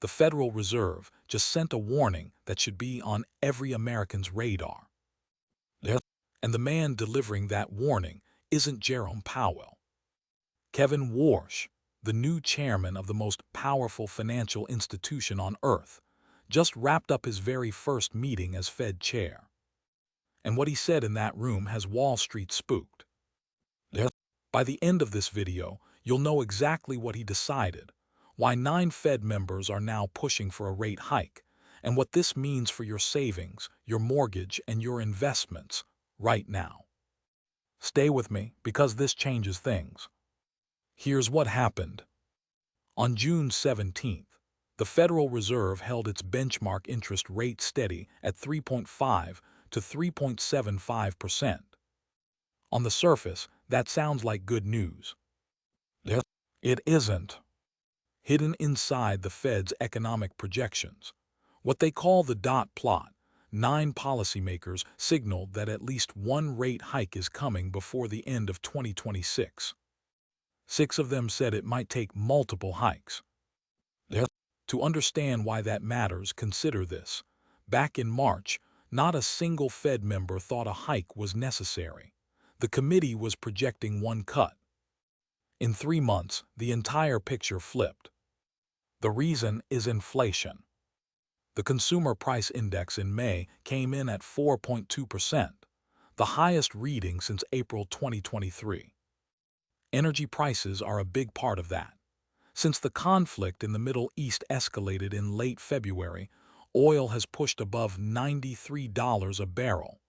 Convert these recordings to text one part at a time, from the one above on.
the Federal Reserve just sent a warning that should be on every American's radar. And the man delivering that warning isn't Jerome Powell. Kevin Warsh, the new chairman of the most powerful financial institution on earth, just wrapped up his very first meeting as Fed chair. And what he said in that room has Wall Street spooked. By the end of this video, you'll know exactly what he decided, why 9 Fed members are now pushing for a rate hike, and what this means for your savings, your mortgage, and your investments right now. Stay with me because this changes things. Here's what happened. On June 17th, the Federal Reserve held its benchmark interest rate steady at 3.5 to 3.75%. On the surface, that sounds like good news. It isn't. Hidden inside the Fed's economic projections, what they call the dot plot, 9 policymakers signaled that at least one rate hike is coming before the end of 2026. 6 of them said it might take multiple hikes. To understand why that matters, consider this. Back in March, not a single Fed member thought a hike was necessary. The committee was projecting one cut. In 3 months, the entire picture flipped. The reason is inflation. The Consumer Price Index in May came in at 4.2%, the highest reading since April 2023. Energy prices are a big part of that. Since the conflict in the Middle East escalated in late February, oil has pushed above $93 a barrel.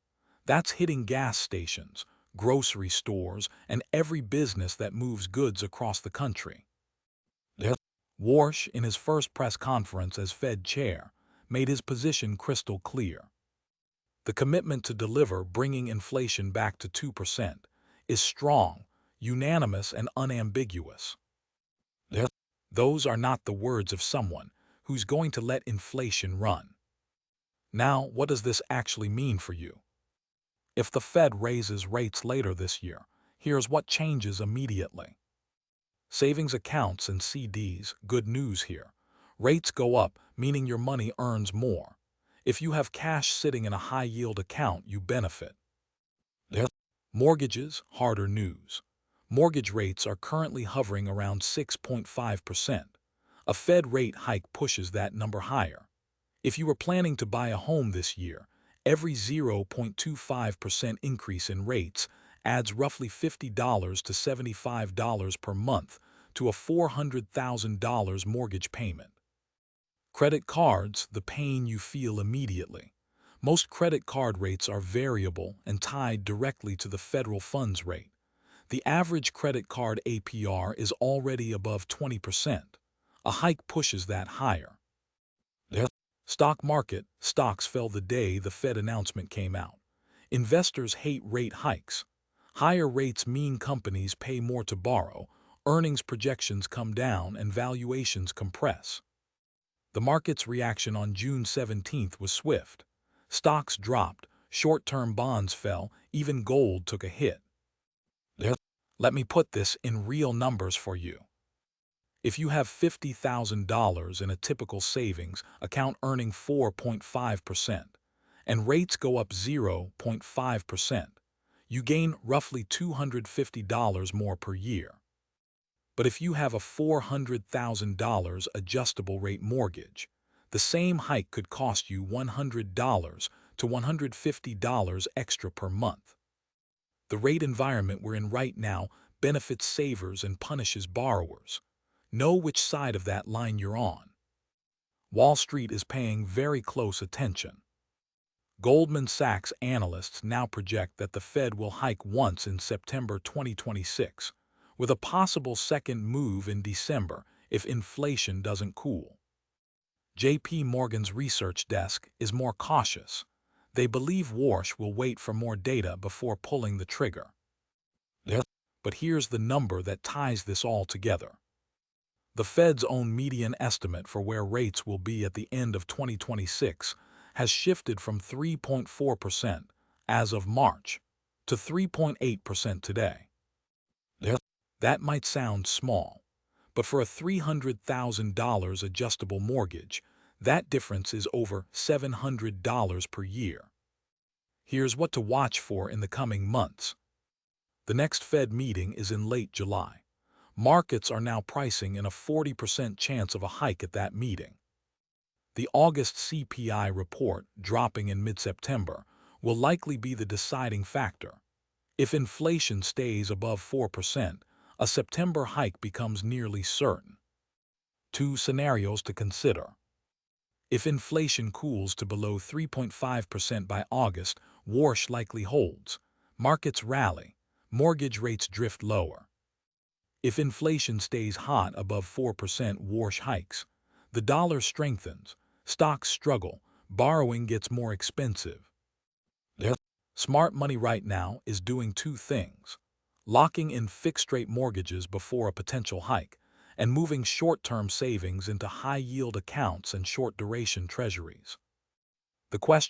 That's hitting gas stations, grocery stores, and every business that moves goods across the country. Warsh, in his first press conference as Fed chair, made his position crystal clear. The commitment to deliver bringing inflation back to 2% is strong, unanimous, and unambiguous. Those are not the words of someone who's going to let inflation run. Now, what does this actually mean for you? If the Fed raises rates later this year, here's what changes immediately. Savings accounts and CDs, good news here. Rates go up, meaning your money earns more. If you have cash sitting in a high-yield account, you benefit. Mortgages, harder news. Mortgage rates are currently hovering around 6.5%. A Fed rate hike pushes that number higher. If you were planning to buy a home this year, every 0.25% increase in rates adds roughly $50 to $75 per month to a $400,000 mortgage payment. Credit cards, the pain you feel immediately. Most credit card rates are variable and tied directly to the federal funds rate. The average credit card APR is already above 20%. A hike pushes that higher. Stock market, stocks fell the day the Fed announcement came out. Investors hate rate hikes. Higher rates mean companies pay more to borrow, earnings projections come down, and valuations compress. The market's reaction on June 17th was swift. Stocks dropped, short-term bonds fell, even gold took a hit. Let me put this in real numbers for you. If you have $50,000 in a typical savings account earning 4.5%, and rates go up 0.5%, you gain roughly $250 more per year. But if you have a $400,000 adjustable rate mortgage, the same hike could cost you $100 to $150 extra per month. The rate environment we're in right now benefits savers and punishes borrowers. Know which side of that line you're on. Wall Street is paying very close attention. Goldman Sachs analysts now project that the Fed will hike once in September 2026, with a possible second move in December if inflation doesn't cool. JP Morgan's research desk is more cautious. They believe Warsh will wait for more data before pulling the trigger. But here's the number that ties this all together. The Fed's own median estimate for where rates will be at the end of 2026 has shifted from 3.4% as of March to 3.8% today. That might sound small, But for a $300,000 adjustable mortgage, that difference is over $700 per year. Here's what to watch for in the coming months. The next Fed meeting is in late July. Markets are now pricing in a 40% chance of a hike at that meeting. The August CPI report, dropping in mid-September, will likely be the deciding factor. If inflation stays above 4%, a September hike becomes nearly certain. Two scenarios to consider. If inflation cools to below 3.5% by August, Warsh likely holds. Markets rally. Mortgage rates drift lower. If inflation stays hot above 4%, Warsh hikes. The dollar strengthens. Stocks struggle. Borrowing gets more expensive. Smart money right now is doing two things: locking in fixed-rate mortgages before a potential hike, and moving short-term savings into high-yield accounts and short-duration treasuries. The question